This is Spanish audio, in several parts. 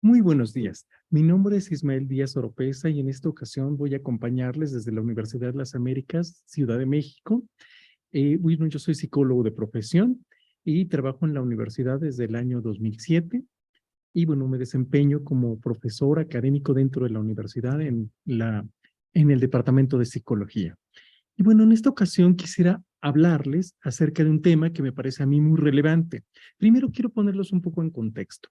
Muy buenos días. Mi nombre es Ismael Díaz Oropesa y en esta ocasión voy a acompañarles desde la Universidad de las Américas, Ciudad de México. Bueno, yo soy psicólogo de profesión y trabajo en la universidad desde el año 2007 y bueno, me desempeño como profesor académico dentro de la universidad en el departamento de psicología. Y bueno, en esta ocasión quisiera hablarles acerca de un tema que me parece a mí muy relevante. Primero quiero ponerlos un poco en contexto.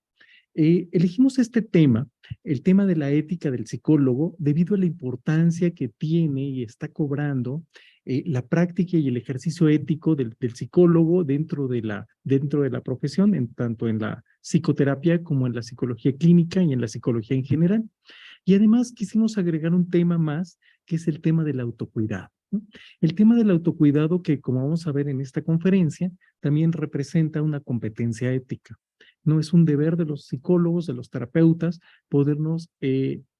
Elegimos este tema, el tema de la ética del psicólogo, debido a la importancia que tiene y está cobrando la práctica y el ejercicio ético del psicólogo dentro de la profesión, tanto en la psicoterapia como en la psicología clínica y en la psicología en general. Y además quisimos agregar un tema más, que es el tema del autocuidado, ¿no? El tema del autocuidado que, como vamos a ver en esta conferencia, también representa una competencia ética. No es un deber de los psicólogos, de los terapeutas, podernos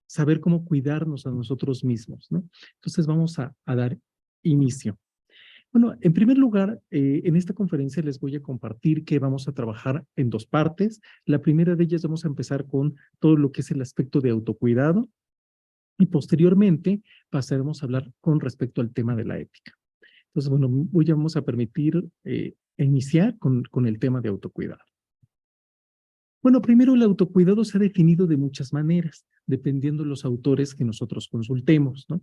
saber cómo cuidarnos a nosotros mismos, ¿no? Entonces vamos a dar inicio. Bueno, en primer lugar, en esta conferencia les voy a compartir que vamos a trabajar en dos partes. La primera de ellas vamos a empezar con todo lo que es el aspecto de autocuidado y posteriormente pasaremos a hablar con respecto al tema de la ética. Entonces, bueno, vamos a permitir iniciar con el tema de autocuidado. Bueno, primero el autocuidado se ha definido de muchas maneras, dependiendo de los autores que nosotros consultemos, ¿no?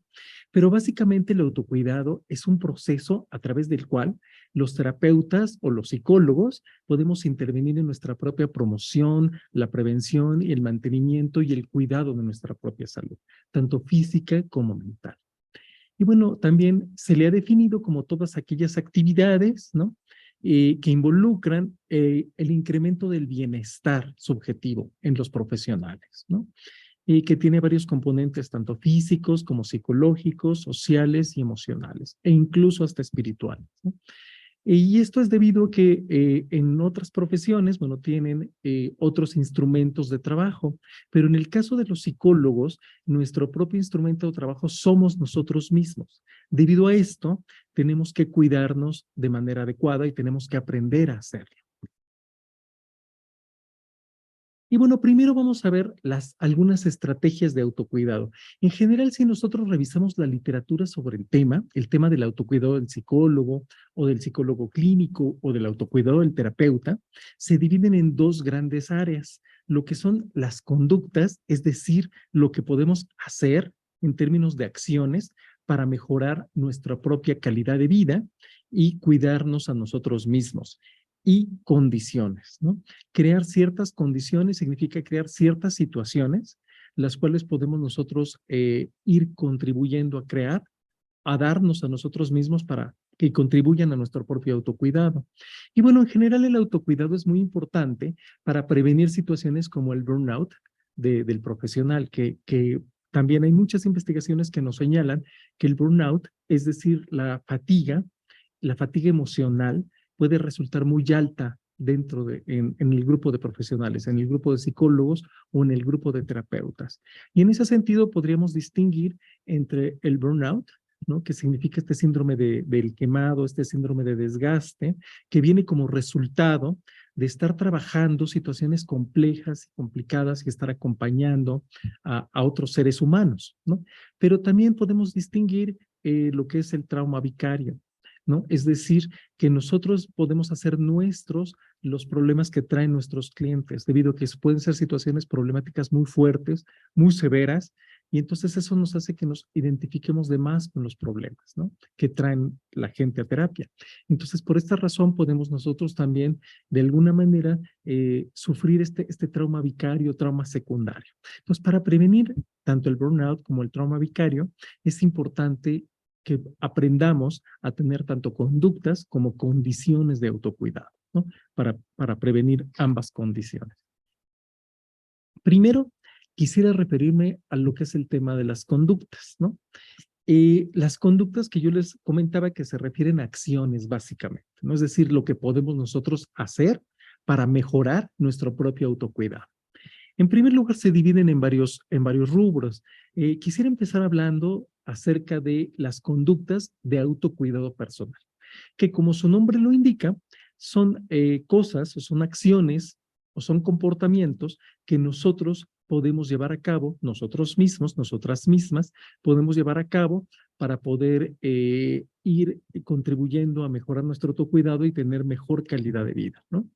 Pero básicamente el autocuidado es un proceso a través del cual los terapeutas o los psicólogos podemos intervenir en nuestra propia promoción, la prevención y el mantenimiento y el cuidado de nuestra propia salud, tanto física como mental. Y bueno, también se le ha definido como todas aquellas actividades, ¿no? Que involucran el incremento del bienestar subjetivo en los profesionales, ¿no? Y que tiene varios componentes, tanto físicos como psicológicos, sociales y emocionales, e incluso hasta espirituales, ¿no? Y esto es debido a que en otras profesiones, bueno, tienen otros instrumentos de trabajo, pero en el caso de los psicólogos, nuestro propio instrumento de trabajo somos nosotros mismos. Debido a esto, tenemos que cuidarnos de manera adecuada y tenemos que aprender a hacerlo. Y bueno, primero vamos a ver algunas estrategias de autocuidado. En general, si nosotros revisamos la literatura sobre el tema del autocuidado del psicólogo o del psicólogo clínico o del autocuidado del terapeuta, se dividen en dos grandes áreas, lo que son las conductas, es decir, lo que podemos hacer en términos de acciones para mejorar nuestra propia calidad de vida y cuidarnos a nosotros mismos y condiciones, ¿no? Crear ciertas condiciones significa crear ciertas situaciones, las cuales podemos nosotros ir contribuyendo a crear, a darnos a nosotros mismos para que contribuyan a nuestro propio autocuidado. Y bueno, en general el autocuidado es muy importante para prevenir situaciones como el burnout del profesional, que también hay muchas investigaciones que nos señalan que el burnout, es decir, la fatiga emocional, puede resultar muy alta en el grupo de profesionales, en el grupo de psicólogos o en el grupo de terapeutas. Y en ese sentido podríamos distinguir entre el burnout, ¿no? Que significa este síndrome del quemado, este síndrome de desgaste, que viene como resultado de estar trabajando situaciones complejas y complicadas y estar acompañando a otros seres humanos, ¿no? Pero también podemos distinguir lo que es el trauma vicario, ¿no? Es decir, que nosotros podemos hacer nuestros los problemas que traen nuestros clientes, debido a que pueden ser situaciones problemáticas muy fuertes, muy severas, y entonces eso nos hace que nos identifiquemos de más con los problemas, ¿no? Que traen la gente a terapia. Entonces, por esta razón podemos nosotros también, de alguna manera, sufrir este trauma vicario, trauma secundario. Entonces, para prevenir tanto el burnout como el trauma vicario, es importante que aprendamos a tener tanto conductas como condiciones de autocuidado, ¿no? Para prevenir ambas condiciones. Primero, quisiera referirme a lo que es el tema de las conductas, ¿no? Las conductas que yo les comentaba que se refieren a acciones básicamente, ¿no? Es decir, lo que podemos nosotros hacer para mejorar nuestro propio autocuidado. En primer lugar, se dividen en varios rubros. Quisiera empezar hablando acerca de las conductas de autocuidado personal, que como su nombre lo indica, son cosas o son acciones o son comportamientos que nosotros podemos llevar a cabo nosotros mismos, nosotras mismas, podemos llevar a cabo para poder ir contribuyendo a mejorar nuestro autocuidado y tener mejor calidad de vida, ¿no?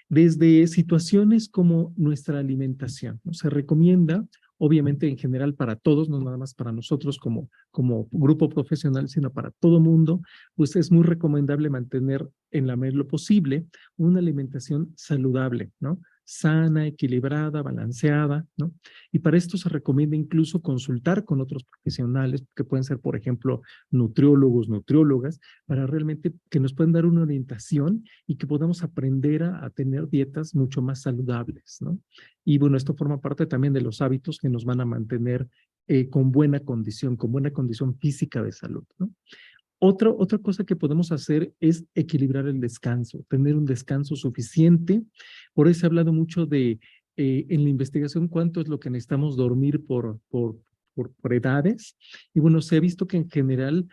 Desde situaciones como nuestra alimentación, ¿no? Se recomienda, obviamente en general para todos, no nada más para nosotros como grupo profesional, sino para todo mundo, pues es muy recomendable mantener en la medida de lo posible una alimentación saludable, ¿no? Sana, equilibrada, balanceada, ¿no? Y para esto se recomienda incluso consultar con otros profesionales, que pueden ser, por ejemplo, nutriólogos, nutriólogas, para realmente que nos puedan dar una orientación y que podamos aprender a tener dietas mucho más saludables, ¿no? Y bueno, esto forma parte también de los hábitos que nos van a mantener con buena condición física de salud, ¿no? Otra cosa que podemos hacer es equilibrar el descanso, tener un descanso suficiente. Por eso he hablado mucho de, en la investigación, cuánto es lo que necesitamos dormir por edades. Y bueno, se ha visto que en general,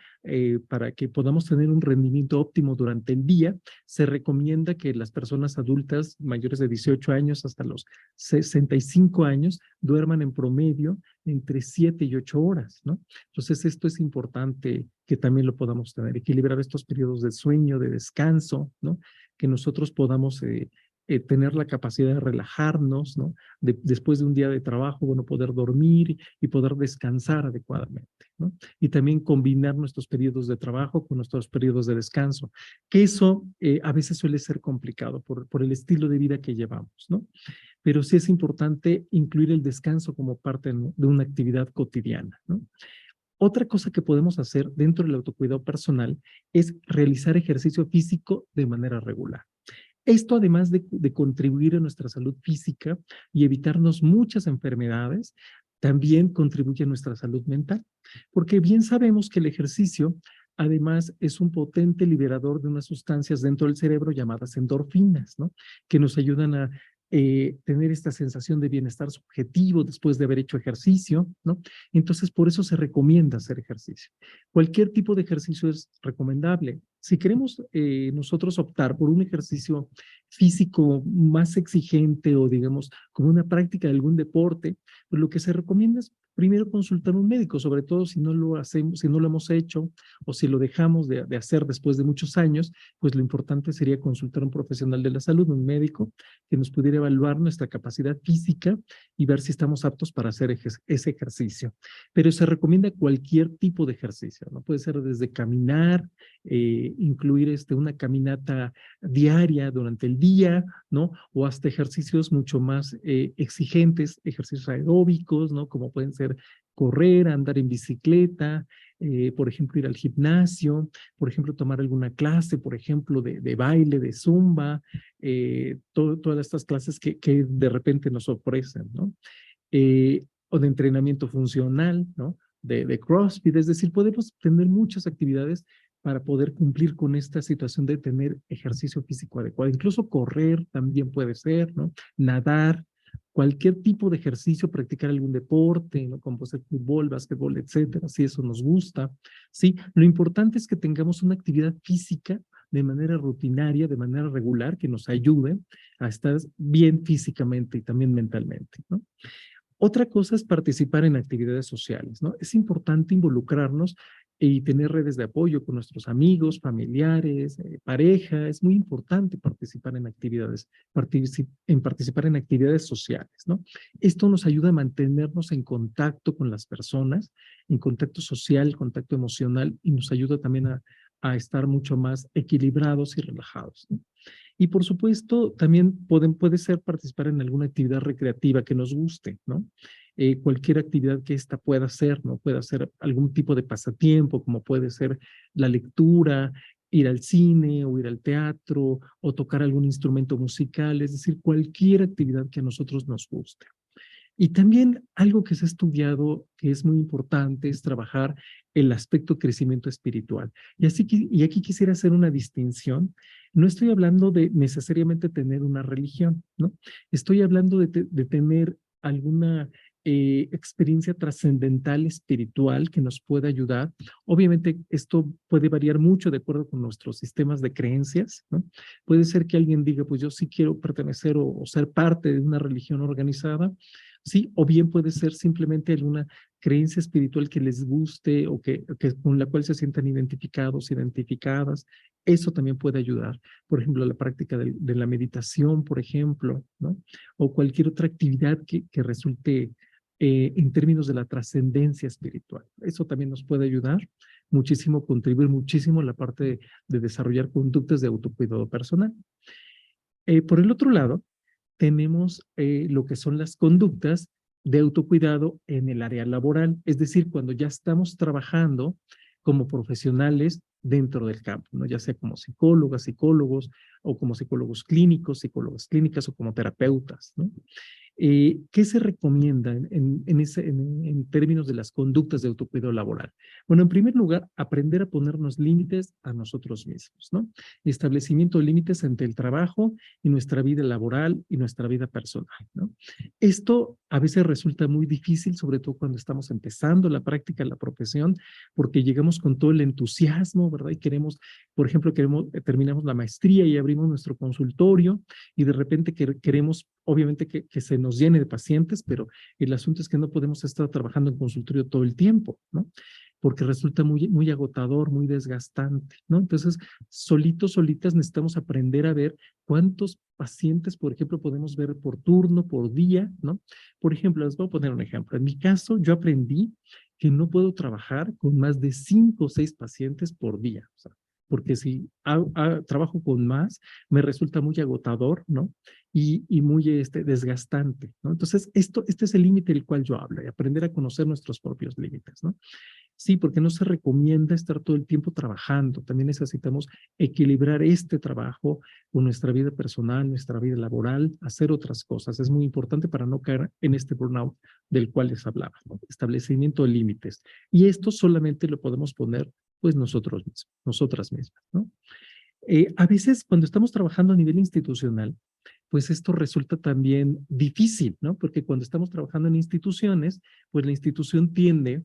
para que podamos tener un rendimiento óptimo durante el día, se recomienda que las personas adultas mayores de 18 años hasta los 65 años duerman en promedio entre 7 y 8 horas, ¿no? Entonces, esto es importante que también lo podamos tener, equilibrar estos periodos de sueño, de descanso, ¿no? Que nosotros podamos tener la capacidad de relajarnos, ¿no? Después de un día de trabajo, bueno, poder dormir y poder descansar adecuadamente, ¿no? Y también combinar nuestros periodos de trabajo con nuestros periodos de descanso, que eso a veces suele ser complicado por el estilo de vida que llevamos, ¿no? Pero sí es importante incluir el descanso como parte de una actividad cotidiana, ¿no? Otra cosa que podemos hacer dentro del autocuidado personal es realizar ejercicio físico de manera regular. Esto, además de contribuir a nuestra salud física y evitarnos muchas enfermedades, también contribuye a nuestra salud mental, porque bien sabemos que el ejercicio, además, es un potente liberador de unas sustancias dentro del cerebro llamadas endorfinas, ¿no? Que nos ayudan a tener esta sensación de bienestar subjetivo después de haber hecho ejercicio, ¿no? Entonces, por eso se recomienda hacer ejercicio. Cualquier tipo de ejercicio es recomendable. Si queremos nosotros optar por un ejercicio físico más exigente o digamos como una práctica de algún deporte, pues lo que se recomienda es primero consultar a un médico, sobre todo si no lo hacemos, si no lo hemos hecho o si lo dejamos de hacer después de muchos años, pues lo importante sería consultar a un profesional de la salud, un médico, que nos pudiera evaluar nuestra capacidad física y ver si estamos aptos para hacer ese ejercicio. Pero se recomienda cualquier tipo de ejercicio, ¿no? Puede ser desde caminar, incluir una caminata diaria durante el día, ¿no? O hasta ejercicios mucho más exigentes, ejercicios aeróbicos, ¿no? Como pueden ser correr, andar en bicicleta, por ejemplo, ir al gimnasio, por ejemplo, tomar alguna clase, por ejemplo, de baile, de zumba, todas estas clases que de repente nos ofrecen, ¿no? O de entrenamiento funcional, ¿no? De CrossFit, es decir, podemos tener muchas actividades para poder cumplir con esta situación de tener ejercicio físico adecuado. Incluso correr también puede ser, ¿no? Nadar, cualquier tipo de ejercicio, practicar algún deporte, ¿no? Como puede ser fútbol, básquetbol, etcétera, si eso nos gusta, ¿sí? Lo importante es que tengamos una actividad física de manera rutinaria, de manera regular, que nos ayude a estar bien físicamente y también mentalmente, ¿no? Otra cosa es participar en actividades sociales, ¿no? Es importante involucrarnos y tener redes de apoyo con nuestros amigos, familiares, pareja. Es muy importante participar en actividades, participar en actividades sociales, ¿no? Esto nos ayuda a mantenernos en contacto con las personas, en contacto social, contacto emocional, y nos ayuda también a estar mucho más equilibrados y relajados, ¿no? Y por supuesto, también puede ser participar en alguna actividad recreativa que nos guste, ¿no? Cualquier actividad que ésta pueda ser, ¿no? Puede ser algún tipo de pasatiempo, como puede ser la lectura, ir al cine o ir al teatro o tocar algún instrumento musical, es decir, cualquier actividad que a nosotros nos guste. Y también algo que se ha estudiado que es muy importante es trabajar el aspecto crecimiento espiritual. Y aquí quisiera hacer una distinción. No estoy hablando de necesariamente tener una religión, ¿no? Estoy hablando de tener alguna experiencia trascendental espiritual que nos pueda ayudar. Obviamente esto puede variar mucho de acuerdo con nuestros sistemas de creencias, ¿no? Puede ser que alguien diga, pues yo sí quiero pertenecer o ser parte de una religión organizada. ¿sí? O bien puede ser simplemente alguna creencia espiritual que les guste o con la cual se sientan identificados, identificadas. Eso también puede ayudar. Por ejemplo, la práctica de la meditación, por ejemplo, ¿no? O cualquier otra actividad que resulte en términos de la trascendencia espiritual. Eso también nos puede ayudar muchísimo, contribuir muchísimo a la parte de desarrollar conductas de autocuidado personal. Por el otro lado, tenemos lo que son las conductas de autocuidado en el área laboral, es decir, cuando ya estamos trabajando como profesionales dentro del campo, ¿no? Ya sea como psicólogas, psicólogos, o como psicólogos clínicos, psicólogas clínicas, o como terapeutas, ¿no? ¿Qué se recomienda en términos de las conductas de autocuidado laboral? Bueno, en primer lugar, aprender a ponernos límites a nosotros mismos, ¿no? Establecimiento de límites entre el trabajo y nuestra vida laboral y nuestra vida personal, ¿no? Esto a veces resulta muy difícil, sobre todo cuando estamos empezando la práctica, la profesión, porque llegamos con todo el entusiasmo, ¿verdad? Y queremos, por ejemplo, terminamos la maestría y abrimos nuestro consultorio y de repente queremos, obviamente, que se nos llene de pacientes, pero el asunto es que no podemos estar trabajando en consultorio todo el tiempo, ¿no? Porque resulta muy agotador, muy desgastante, ¿no? Entonces, solitas necesitamos aprender a ver cuántos pacientes, por ejemplo, podemos ver por turno, por día, ¿no? Por ejemplo, les voy a poner un ejemplo. En mi caso, yo aprendí que no puedo trabajar con más de 5 o 6 pacientes por día, o sea, porque si trabajo con más, me resulta muy agotador, ¿no? Y muy desgastante, ¿no? Entonces, este es el límite del cual yo hablo, y aprender a conocer nuestros propios límites, ¿no? Sí, porque no se recomienda estar todo el tiempo trabajando. También necesitamos equilibrar este trabajo con nuestra vida personal, nuestra vida laboral, hacer otras cosas. Es muy importante para no caer en este burnout del cual les hablaba, ¿no? Establecimiento de límites. Y esto solamente lo podemos poner pues nosotros mismos, nosotras mismas, ¿no? A veces cuando estamos trabajando a nivel institucional, pues esto resulta también difícil, ¿no? Porque cuando estamos trabajando en instituciones, pues la institución tiende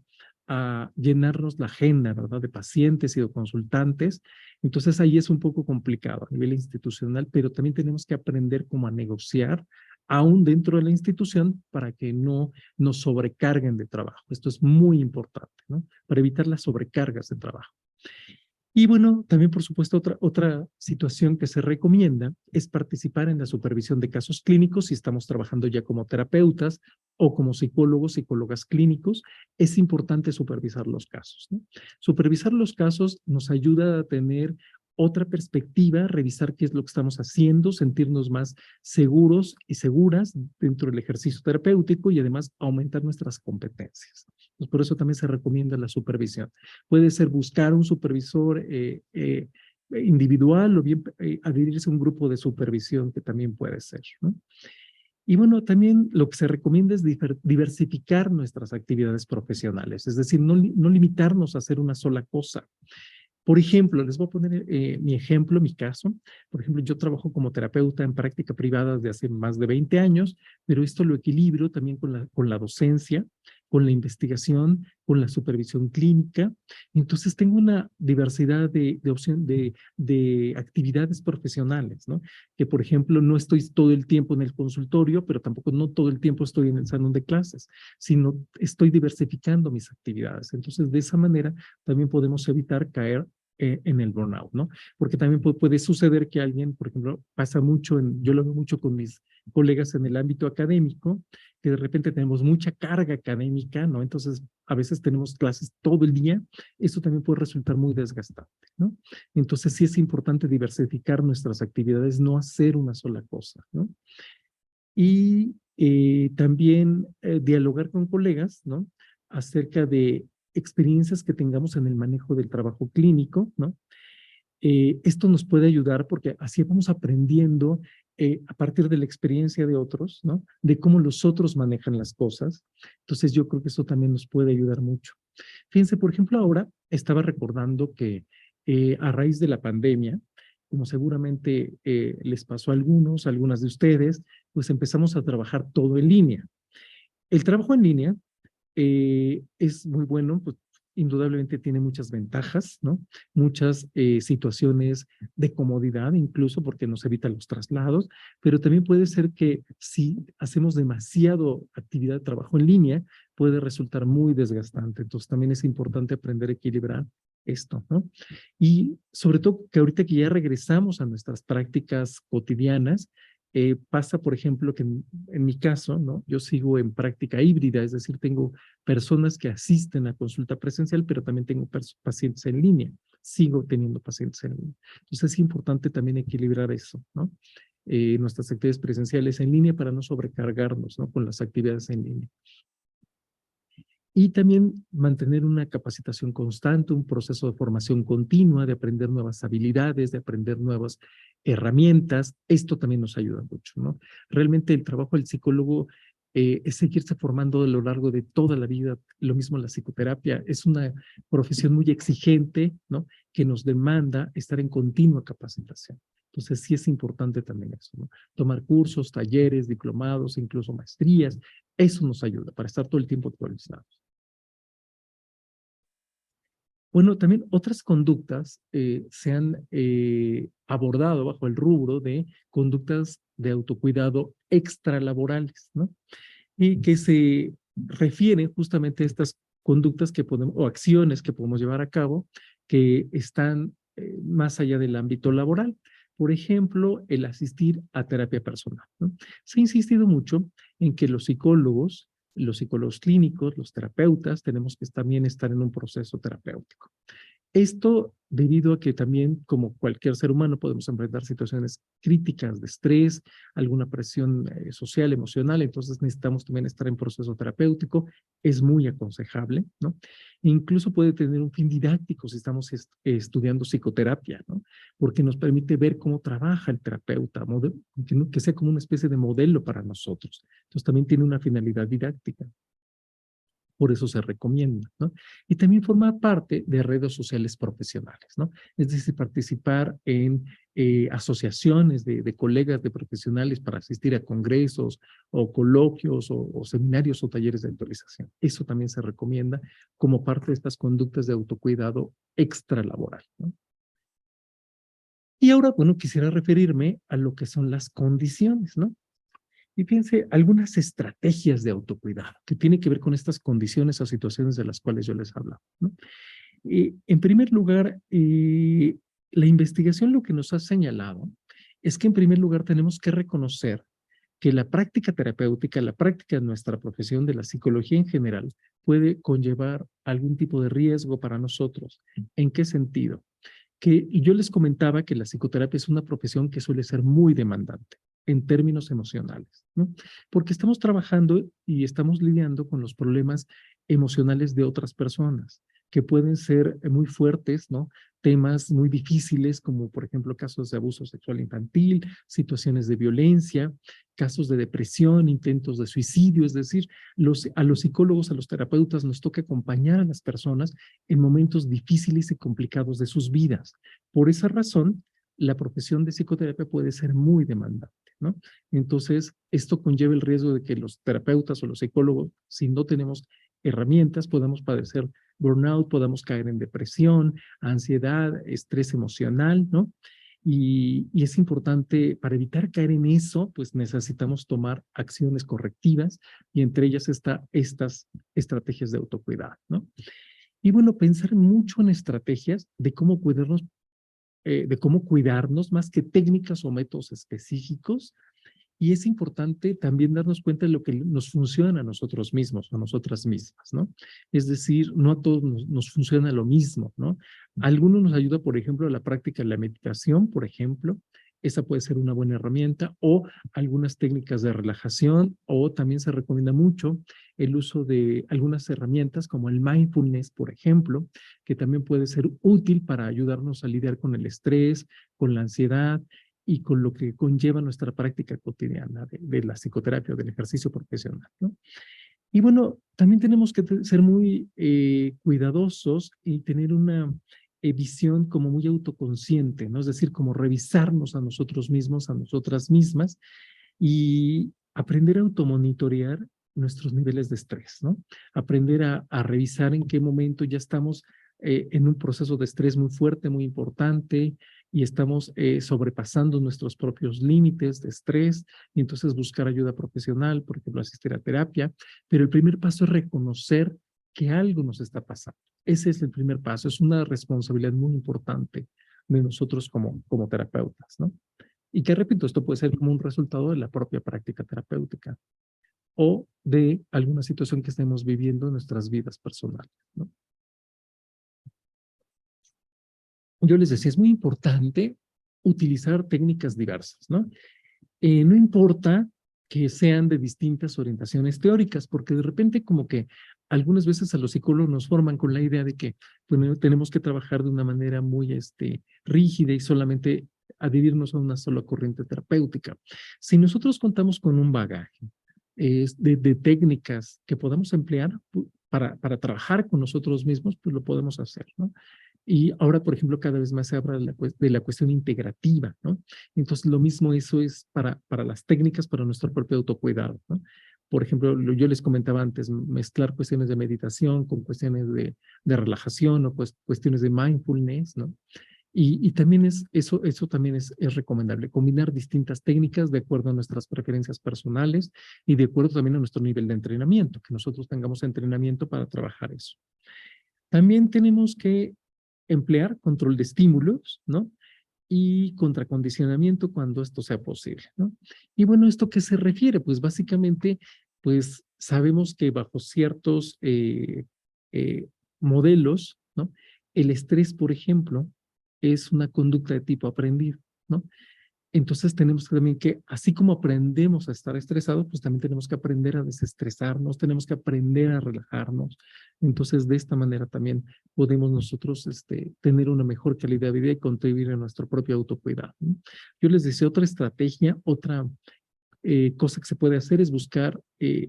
a llenarnos la agenda, ¿verdad? De pacientes y de consultantes. Entonces ahí es un poco complicado a nivel institucional, pero también tenemos que aprender cómo a negociar aún dentro de la institución para que no nos sobrecarguen de trabajo. Esto es muy importante, ¿no? Para evitar las sobrecargas de trabajo. Y bueno, también por supuesto otra situación que se recomienda es participar en la supervisión de casos clínicos si estamos trabajando ya como terapeutas o como psicólogos, psicólogas clínicos. Es importante supervisar los casos, ¿no? Supervisar los casos nos ayuda a tener otra perspectiva, revisar qué es lo que estamos haciendo, sentirnos más seguros y seguras dentro del ejercicio terapéutico y además aumentar nuestras competencias. Pues por eso también se recomienda la supervisión. Puede ser buscar un supervisor individual o bien adherirse a un grupo de supervisión que también puede ser, ¿no? Y bueno, también lo que se recomienda es diversificar nuestras actividades profesionales, es decir, no limitarnos a hacer una sola cosa. Por ejemplo, les voy a poner mi ejemplo, mi caso. Por ejemplo, yo trabajo como terapeuta en práctica privada desde hace más de 20 años, pero esto lo equilibro también con la docencia, con la investigación, con la supervisión clínica. Entonces, tengo una diversidad de actividades profesionales, ¿no? Que, por ejemplo, no estoy todo el tiempo en el consultorio, pero tampoco no todo el tiempo estoy en el salón de clases, sino estoy diversificando mis actividades. Entonces, de esa manera, también podemos evitar caer en el burnout, ¿no? Porque también puede suceder que alguien, por ejemplo, pasa mucho, yo lo veo mucho con mis colegas en el ámbito académico, que de repente tenemos mucha carga académica, ¿no? Entonces, a veces tenemos clases todo el día, eso también puede resultar muy desgastante, ¿no? Entonces, sí es importante diversificar nuestras actividades, no hacer una sola cosa, ¿no? Y también dialogar con colegas, ¿no? Acerca de experiencias que tengamos en el manejo del trabajo clínico, ¿no? Esto nos puede ayudar porque así vamos aprendiendo a partir de la experiencia de otros, ¿no? De cómo los otros manejan las cosas. Entonces yo creo que eso también nos puede ayudar mucho. Fíjense, por ejemplo, ahora estaba recordando que a raíz de la pandemia, como seguramente les pasó a algunas de ustedes, pues empezamos a trabajar todo en línea. El trabajo en línea es muy bueno, pues indudablemente tiene muchas ventajas, ¿no? Muchas situaciones de comodidad, incluso porque nos evita los traslados, pero también puede ser que si hacemos demasiado actividad de trabajo en línea, puede resultar muy desgastante. Entonces también es importante aprender a equilibrar esto, ¿no? Y sobre todo que ahorita que ya regresamos a nuestras prácticas cotidianas, pasa, por ejemplo, que en mi caso, ¿no? Yo sigo en práctica híbrida, es decir, tengo personas que asisten a consulta presencial, pero también tengo pacientes en línea. Sigo teniendo pacientes en línea. Entonces es importante también equilibrar eso, ¿no? Nuestras actividades presenciales en línea para no sobrecargarnos, ¿no? Con las actividades en línea. Y también mantener una capacitación constante, un proceso de formación continua, de aprender nuevas habilidades, de aprender nuevas herramientas. Esto también nos ayuda mucho, ¿no? Realmente el trabajo del psicólogo es seguirse formando a lo largo de toda la vida. Lo mismo la psicoterapia. Es una profesión muy exigente, ¿no? Que nos demanda estar en continua capacitación. Entonces sí es importante también eso, ¿no? Tomar cursos, talleres, diplomados, incluso maestrías. Eso nos ayuda para estar todo el tiempo actualizados. Bueno, también otras conductas se han abordado bajo el rubro de conductas de autocuidado extralaborales, ¿no? Y que se refieren justamente a estas conductas que podemos, o acciones que podemos llevar a cabo que están más allá del ámbito laboral. Por ejemplo, el asistir a terapia personal, ¿no? Se ha insistido mucho en que los psicólogos clínicos, los terapeutas, tenemos que también estar en un proceso terapéutico. Esto debido a que también, como cualquier ser humano, podemos enfrentar situaciones críticas de estrés, alguna presión social, emocional, entonces necesitamos también estar en proceso terapéutico, es muy aconsejable, ¿no? E incluso puede tener un fin didáctico si estamos estudiando psicoterapia, ¿no? Porque nos permite ver cómo trabaja el terapeuta, que sea como una especie de modelo para nosotros. Entonces también tiene una finalidad didáctica. Por eso se recomienda, ¿no? Y también forma parte de redes sociales profesionales, ¿no? Es decir, participar en asociaciones de colegas de profesionales para asistir a congresos o coloquios o seminarios o talleres de actualización. Eso también se recomienda como parte de estas conductas de autocuidado extralaboral, ¿no? Y ahora, bueno, quisiera referirme a lo que son las condiciones, ¿no? Y fíjense, algunas estrategias de autocuidado que tienen que ver con estas condiciones o situaciones de las cuales yo les hablo, ¿no? En primer lugar, la investigación lo que nos ha señalado es que en primer lugar tenemos que reconocer que la práctica terapéutica, la práctica de nuestra profesión de la psicología en general, puede conllevar algún tipo de riesgo para nosotros. ¿En qué sentido? Que yo les comentaba que la psicoterapia es una profesión que suele ser muy demandante en términos emocionales, ¿no? Porque estamos trabajando y estamos lidiando con los problemas emocionales de otras personas, que pueden ser muy fuertes, ¿no? Temas muy difíciles, como por ejemplo casos de abuso sexual infantil, situaciones de violencia, casos de depresión, intentos de suicidio, es decir, a los psicólogos, a los terapeutas nos toca acompañar a las personas en momentos difíciles y complicados de sus vidas. Por esa razón, la profesión de psicoterapia puede ser muy demandante, ¿no? Entonces, esto conlleva el riesgo de que los terapeutas o los psicólogos, si no tenemos herramientas, podamos padecer burnout, podamos caer en depresión, ansiedad, estrés emocional, ¿no? Y es importante, para evitar caer en eso, pues necesitamos tomar acciones correctivas y entre ellas estas estrategias de autocuidado, ¿no? Y bueno, pensar mucho en estrategias de cómo cuidarnos más que técnicas o métodos específicos. Y es importante también darnos cuenta de lo que nos funciona a nosotros mismos, a nosotras mismas, ¿no? Es decir, no a todos nos funciona lo mismo, ¿no? A algunos nos ayuda, por ejemplo, la práctica de la meditación, por ejemplo. Esa puede ser una buena herramienta, o algunas técnicas de relajación, o también se recomienda mucho el uso de algunas herramientas como el mindfulness, por ejemplo, que también puede ser útil para ayudarnos a lidiar con el estrés, con la ansiedad y con lo que conlleva nuestra práctica cotidiana de la psicoterapia o del ejercicio profesional, ¿no? Y bueno, también tenemos que ser muy cuidadosos y tener una visión como muy autoconsciente, ¿no? Es decir, como revisarnos a nosotros mismos, a nosotras mismas y aprender a automonitorear nuestros niveles de estrés, ¿no? Aprender a revisar en qué momento ya estamos en un proceso de estrés muy fuerte, muy importante, y estamos sobrepasando nuestros propios límites de estrés, y entonces buscar ayuda profesional, por ejemplo, asistir a terapia. Pero el primer paso es reconocer que algo nos está pasando. Ese es el primer paso, es una responsabilidad muy importante de nosotros como terapeutas, ¿no? Y que repito, esto puede ser como un resultado de la propia práctica terapéutica o de alguna situación que estemos viviendo en nuestras vidas personales, ¿no? Yo les decía, es muy importante utilizar técnicas diversas, ¿no? No importa que sean de distintas orientaciones teóricas, porque de repente como que algunas veces a los psicólogos nos forman con la idea de que bueno, tenemos que trabajar de una manera muy rígida y solamente adherirnos a una sola corriente terapéutica. Si nosotros contamos con un bagaje de técnicas que podamos emplear para trabajar con nosotros mismos, pues lo podemos hacer, ¿no? Y ahora, por ejemplo, cada vez más se habla de la cuestión integrativa, ¿no? Entonces, lo mismo eso es para las técnicas, para nuestro propio autocuidado, ¿no? Por ejemplo, yo les comentaba antes, mezclar cuestiones de meditación con cuestiones de relajación o pues, cuestiones de mindfulness, ¿no? Y también eso también es recomendable, combinar distintas técnicas de acuerdo a nuestras preferencias personales y de acuerdo también a nuestro nivel de entrenamiento, que nosotros tengamos entrenamiento para trabajar eso. También tenemos que emplear control de estímulos, ¿no? Y contracondicionamiento cuando esto sea posible, ¿no? Y bueno, ¿esto qué se refiere? Pues básicamente, pues sabemos que bajo ciertos eh, modelos, ¿no? El estrés, por ejemplo, es una conducta de tipo aprendido, ¿no? Entonces tenemos también que, así como aprendemos a estar estresados, pues también tenemos que aprender a desestresarnos, tenemos que aprender a relajarnos. Entonces de esta manera también podemos nosotros tener una mejor calidad de vida y contribuir a nuestro propio autocuidado, ¿no? Yo les decía otra estrategia, otra cosa que se puede hacer es buscar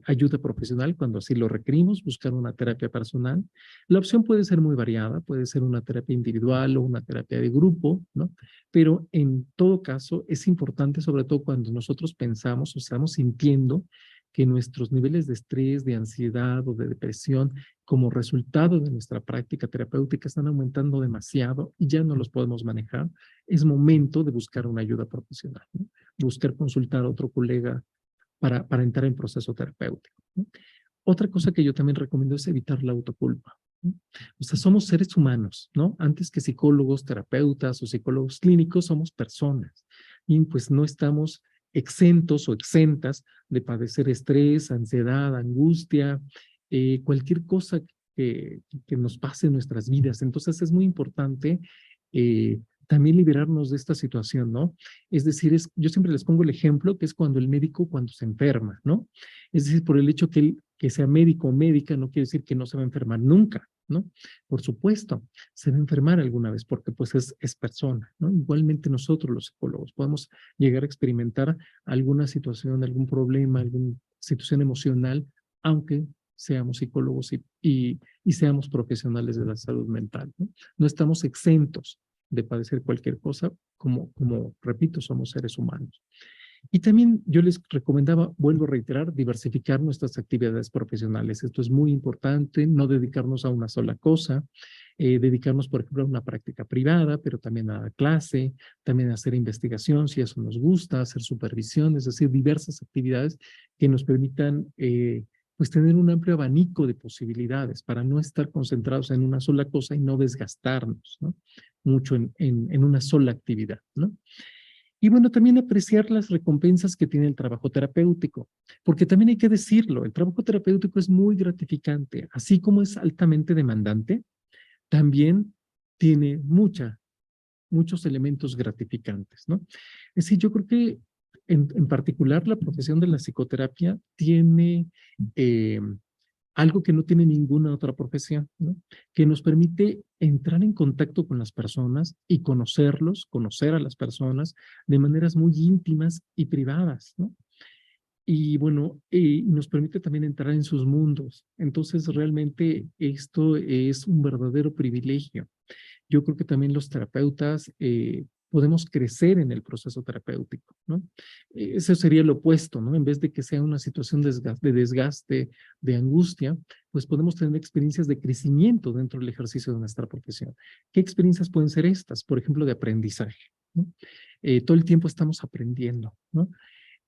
ayuda profesional cuando así lo requerimos, buscar una terapia personal. La opción puede ser muy variada, puede ser una terapia individual o una terapia de grupo, ¿no? Pero en todo caso es importante, sobre todo cuando nosotros pensamos o estamos sintiendo que nuestros niveles de estrés, de ansiedad o de depresión como resultado de nuestra práctica terapéutica están aumentando demasiado y ya no los podemos manejar, es momento de buscar una ayuda profesional, ¿no? Buscar consultar a otro colega para entrar en proceso terapéutico, ¿no? Otra cosa que yo también recomiendo es evitar la autoculpa, ¿no? O sea, somos seres humanos, ¿no? Antes que psicólogos, terapeutas o psicólogos clínicos, somos personas. Y pues no estamos exentos o exentas de padecer estrés, ansiedad, angustia, cualquier cosa que nos pase en nuestras vidas. Entonces es muy importante también liberarnos de esta situación, ¿no? Es decir, yo siempre les pongo el ejemplo que es cuando el médico cuando se enferma, ¿no? Es decir, por el hecho que sea médico o médica no quiere decir que no se va a enfermar nunca, ¿no? Por supuesto, se va a enfermar alguna vez porque pues es persona, ¿no? Igualmente nosotros los psicólogos podemos llegar a experimentar alguna situación, algún problema, alguna situación emocional, aunque seamos psicólogos y seamos profesionales de la salud mental, ¿no? No estamos exentos de padecer cualquier cosa, como repito, somos seres humanos. Y también yo les recomendaba, vuelvo a reiterar, diversificar nuestras actividades profesionales. Esto es muy importante, no dedicarnos a una sola cosa, dedicarnos, por ejemplo, a una práctica privada, pero también a la clase, también a hacer investigación, si eso nos gusta, hacer supervisión, es decir, diversas actividades que nos permitan pues tener un amplio abanico de posibilidades para no estar concentrados en una sola cosa y no desgastarnos, ¿no? Mucho en una sola actividad, ¿no? Y bueno, también apreciar las recompensas que tiene el trabajo terapéutico, porque también hay que decirlo, el trabajo terapéutico es muy gratificante, así como es altamente demandante, también tiene muchos elementos gratificantes, ¿no? Es decir, yo creo que en particular la profesión de la psicoterapia tiene eh, algo que no tiene ninguna otra profesión, ¿no? Que nos permite entrar en contacto con las personas y conocerlos, conocer a las personas de maneras muy íntimas y privadas, ¿no? Y bueno, nos permite también entrar en sus mundos. Entonces, realmente esto es un verdadero privilegio. Yo creo que también los terapeutas podemos crecer en el proceso terapéutico, ¿no? Eso sería lo opuesto, ¿no? En vez de que sea una situación de desgaste, de angustia, pues podemos tener experiencias de crecimiento dentro del ejercicio de nuestra profesión. ¿Qué experiencias pueden ser estas? Por ejemplo, de aprendizaje, ¿no? Todo el tiempo estamos aprendiendo, ¿no?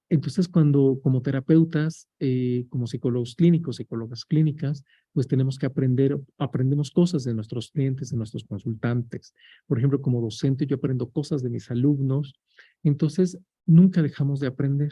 Entonces, cuando como terapeutas, como psicólogos clínicos, psicólogas clínicas, pues tenemos que aprendemos cosas de nuestros clientes, de nuestros consultantes. Por ejemplo, como docente, yo aprendo cosas de mis alumnos. Entonces, nunca dejamos de aprender.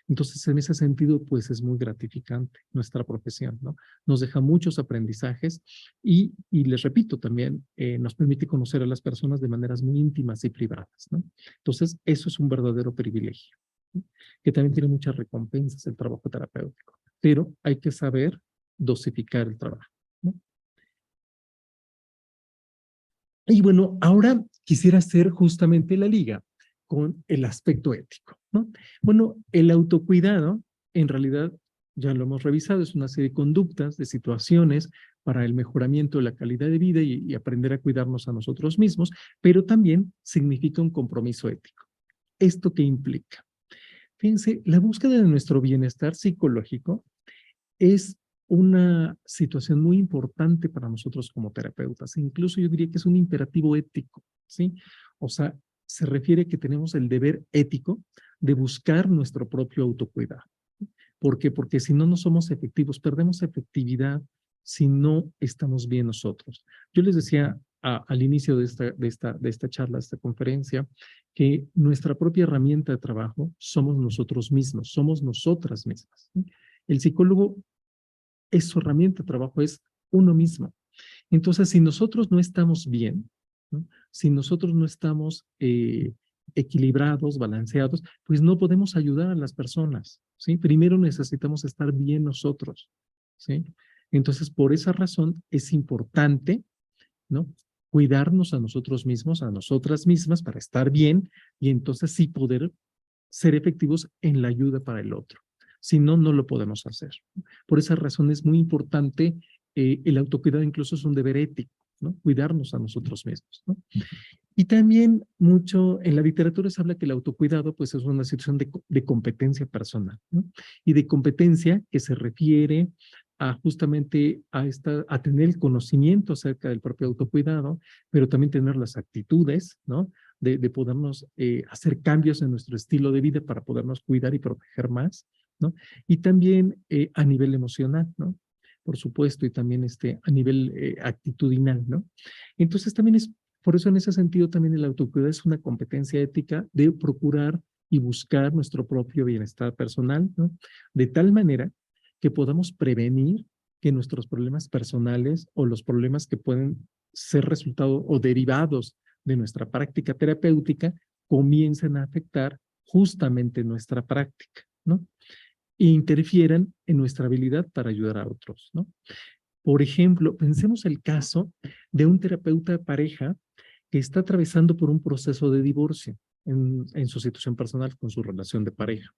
Entonces, en ese sentido, pues es muy gratificante nuestra profesión, ¿no? Nos deja muchos aprendizajes y les repito también, nos permite conocer a las personas de maneras muy íntimas y privadas, ¿no? Entonces, eso es un verdadero privilegio, ¿no? Que también tiene muchas recompensas el trabajo terapéutico, pero hay que saber dosificar el trabajo, ¿no? Y bueno, ahora quisiera hacer justamente la liga con el aspecto ético, ¿no? Bueno, el autocuidado, en realidad, ya lo hemos revisado, es una serie de conductas, de situaciones para el mejoramiento de la calidad de vida y aprender a cuidarnos a nosotros mismos, pero también significa un compromiso ético. ¿Esto qué implica? Fíjense, la búsqueda de nuestro bienestar psicológico es una situación muy importante para nosotros como terapeutas. Incluso yo diría que es un imperativo ético, ¿sí? O sea, se refiere que tenemos el deber ético de buscar nuestro propio autocuidado. ¿Por qué? Porque si no, no somos efectivos, perdemos efectividad si no estamos bien nosotros. Yo les decía al inicio de esta charla, de esta conferencia, que nuestra propia herramienta de trabajo somos nosotros mismos, somos nosotras mismas. El psicólogo es su herramienta de trabajo, es uno mismo. Entonces, si nosotros no estamos bien, ¿no? Si nosotros no estamos equilibrados, balanceados, pues no podemos ayudar a las personas, ¿sí? Primero necesitamos estar bien nosotros, ¿sí? Entonces, por esa razón es importante, ¿no? Cuidarnos a nosotros mismos, a nosotras mismas para estar bien y entonces sí poder ser efectivos en la ayuda para el otro. Si no, no lo podemos hacer. Por esa razón es muy importante, el autocuidado incluso es un deber ético, ¿no? Cuidarnos a nosotros mismos, ¿no? Y también mucho en la literatura se habla que el autocuidado pues es una situación de competencia personal, ¿no? Y de competencia que se refiere a justamente a tener el conocimiento acerca del propio autocuidado, pero también tener las actitudes, ¿no? De podernos hacer cambios en nuestro estilo de vida para podernos cuidar y proteger más, ¿no? Y también a nivel emocional, ¿no? Por supuesto, y también a nivel actitudinal, ¿no? Entonces también es por eso, en ese sentido, también el autocuidado es una competencia ética de procurar y buscar nuestro propio bienestar personal, ¿no? De tal manera que podamos prevenir que nuestros problemas personales o los problemas que pueden ser resultado o derivados de nuestra práctica terapéutica comiencen a afectar justamente nuestra práctica, ¿no? E interfieran en nuestra habilidad para ayudar a otros, ¿no? Por ejemplo, pensemos el caso de un terapeuta de pareja que está atravesando por un proceso de divorcio en su situación personal con su relación de pareja.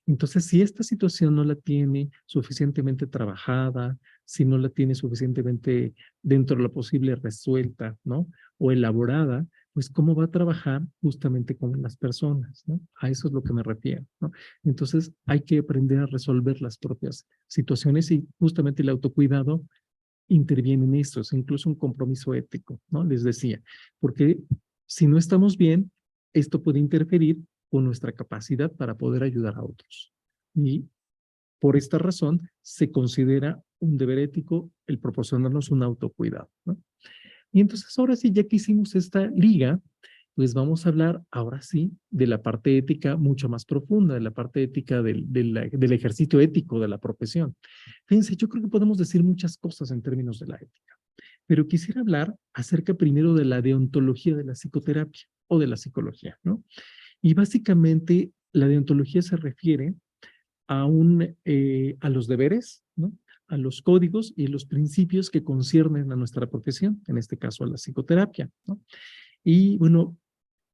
Entonces, si esta situación no la tiene suficientemente trabajada, si no la tiene suficientemente dentro de lo posible resuelta, ¿no? O elaborada, pues cómo va a trabajar justamente con las personas, ¿no? A eso es lo que me refiero, ¿no? Entonces, hay que aprender a resolver las propias situaciones y justamente el autocuidado interviene en esto, es incluso un compromiso ético, ¿no? Les decía, porque si no estamos bien, esto puede interferir con nuestra capacidad para poder ayudar a otros. Y por esta razón se considera un deber ético el proporcionarnos un autocuidado, ¿no? Y entonces ahora sí, ya que hicimos esta liga, pues vamos a hablar ahora sí de la parte ética mucho más profunda, de la parte ética del ejercicio ético de la profesión. Fíjense, yo creo que podemos decir muchas cosas en términos de la ética, pero quisiera hablar acerca primero de la deontología de la psicoterapia o de la psicología, ¿no? Y básicamente la deontología se refiere a los deberes, ¿no? A los códigos y los principios que conciernen a nuestra profesión, en este caso a la psicoterapia, ¿no? Y bueno,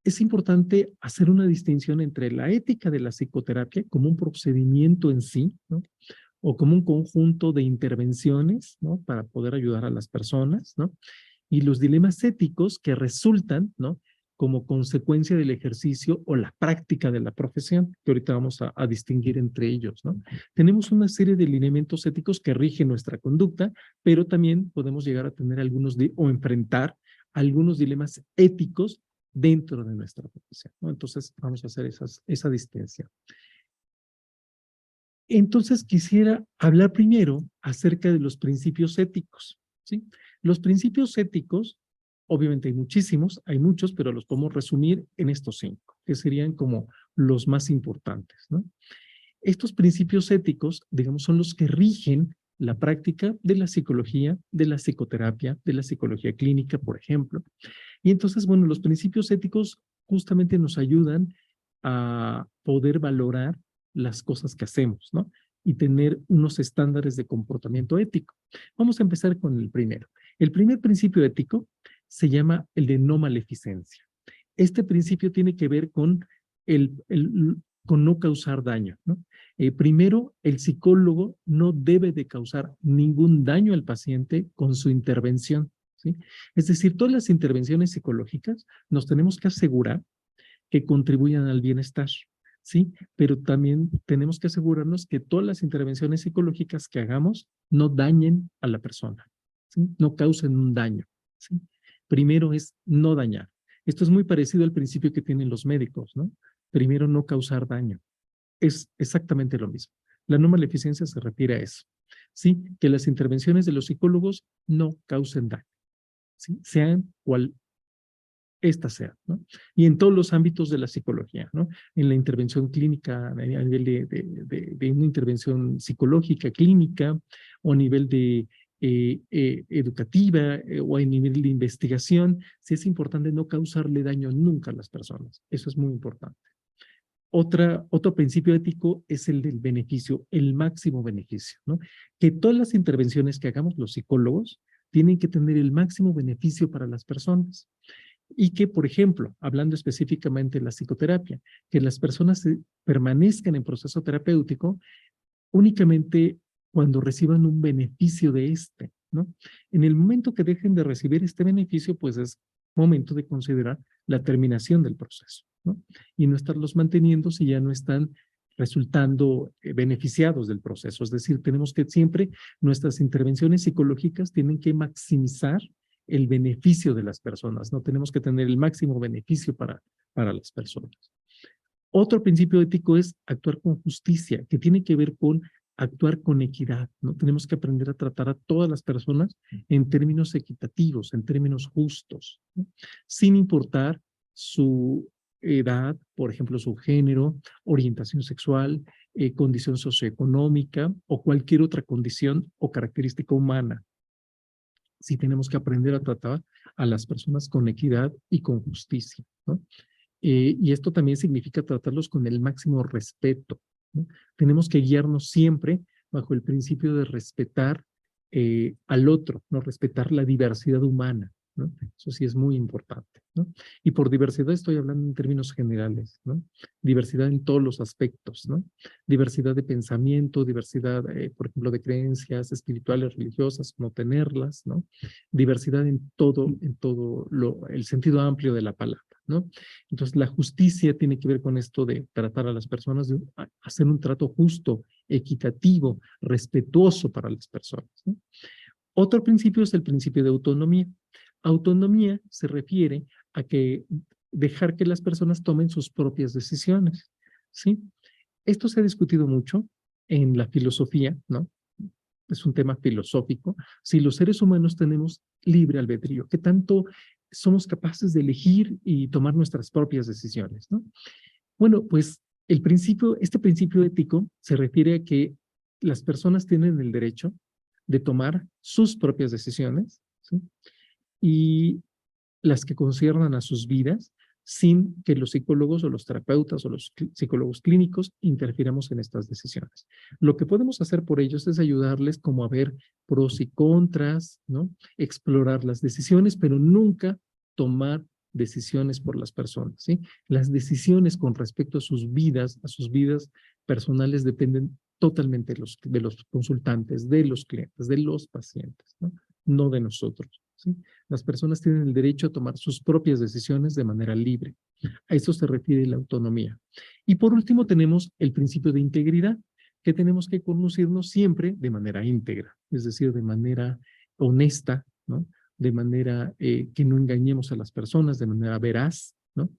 es importante hacer una distinción entre la ética de la psicoterapia como un procedimiento en sí, ¿no? O como un conjunto de intervenciones, ¿no? Para poder ayudar a las personas, ¿no? Y los dilemas éticos que resultan, ¿no? como consecuencia del ejercicio o la práctica de la profesión, que ahorita vamos a distinguir entre ellos, ¿no? Tenemos una serie de lineamientos éticos que rigen nuestra conducta, pero también podemos llegar a tener o enfrentar algunos dilemas éticos dentro de nuestra profesión, ¿no? Entonces, vamos a hacer esa distinción. Entonces, quisiera hablar primero acerca de los principios éticos, ¿sí? Los principios éticos, obviamente hay muchísimos, hay muchos, pero los podemos resumir en estos 5, que serían como los más importantes, ¿no? Estos principios éticos, digamos, son los que rigen la práctica de la psicología, de la psicoterapia, de la psicología clínica, por ejemplo. Y entonces, bueno, los principios éticos justamente nos ayudan a poder valorar las cosas que hacemos, ¿no? Y tener unos estándares de comportamiento ético. Vamos a empezar con el primero. El primer principio ético se llama el de no maleficencia. Este principio tiene que ver con con no causar daño, ¿no? Primero, el psicólogo no debe de causar ningún daño al paciente con su intervención, ¿sí? Es decir, todas las intervenciones psicológicas nos tenemos que asegurar que contribuyan al bienestar, ¿sí? Pero también tenemos que asegurarnos que todas las intervenciones psicológicas que hagamos no dañen a la persona, ¿sí? No causen un daño, ¿sí? Primero es no dañar. Esto es muy parecido al principio que tienen los médicos, ¿no? Primero no causar daño. Es exactamente lo mismo. La no maleficencia se refiere a eso, ¿sí? Que las intervenciones de los psicólogos no causen daño, ¿sí? Sean cual esta sea, ¿no? Y en todos los ámbitos de la psicología, ¿no? En la intervención clínica, a nivel de una intervención psicológica, clínica, o a nivel de educativa, o a nivel de investigación, sí es importante no causarle daño nunca a las personas. Eso es muy importante. Otro principio ético es el del beneficio, el máximo beneficio, ¿no? Que todas las intervenciones que hagamos los psicólogos tienen que tener el máximo beneficio para las personas. Y que, por ejemplo, hablando específicamente de la psicoterapia, que las personas permanezcan en proceso terapéutico únicamente cuando reciban un beneficio de este, ¿no? En el momento que dejen de recibir este beneficio, pues es momento de considerar la terminación del proceso, ¿no? Y no estarlos manteniendo si ya no están resultando beneficiados del proceso. Es decir, tenemos que siempre, nuestras intervenciones psicológicas tienen que maximizar el beneficio de las personas, no tenemos que tener el máximo beneficio para las personas. Otro principio ético es actuar con justicia, que tiene que ver con actuar con equidad, ¿no? Tenemos que aprender a tratar a todas las personas en términos equitativos, en términos justos, ¿no? Sin importar su edad, por ejemplo, su género, orientación sexual, condición socioeconómica o cualquier otra condición o característica humana. Sí tenemos que aprender a tratar a las personas con equidad y con justicia, ¿no? Y esto también significa tratarlos con el máximo respeto, ¿no? Tenemos que guiarnos siempre bajo el principio de respetar al otro, ¿no? Respetar la diversidad humana, ¿no? Eso sí es muy importante, ¿no? Y por diversidad estoy hablando en términos generales, ¿no? Diversidad en todos los aspectos, ¿no? Diversidad de pensamiento, diversidad, por ejemplo, de creencias espirituales, religiosas, no tenerlas, ¿no? Diversidad en todo el sentido amplio de la palabra, ¿no? Entonces, la justicia tiene que ver con esto de tratar a las personas, de hacer un trato justo, equitativo, respetuoso para las personas, ¿no? Otro principio es el principio de autonomía. Autonomía se refiere a que dejar que las personas tomen sus propias decisiones, ¿sí? Esto se ha discutido mucho en la filosofía, ¿no? Es un tema filosófico. Si los seres humanos tenemos libre albedrío, ¿qué tanto somos capaces de elegir y tomar nuestras propias decisiones, ¿no? Bueno, pues este principio ético se refiere a que las personas tienen el derecho de tomar sus propias decisiones, ¿sí? Y las que conciernan a sus vidas, sin que los psicólogos o los terapeutas o los psicólogos clínicos interfiramos en estas decisiones. Lo que podemos hacer por ellos es ayudarles como a ver pros y contras, ¿no? Explorar las decisiones, pero nunca tomar decisiones por las personas, ¿sí? Las decisiones con respecto a sus vidas personales, dependen totalmente de los consultantes, de los clientes, de los pacientes, ¿no? No de nosotros, ¿sí? Las personas tienen el derecho a tomar sus propias decisiones de manera libre. A eso se refiere la autonomía. Y por último tenemos el principio de integridad, que tenemos que conducirnos siempre de manera íntegra, es decir, de manera honesta, ¿no? De manera que no engañemos a las personas, de manera veraz, ¿no?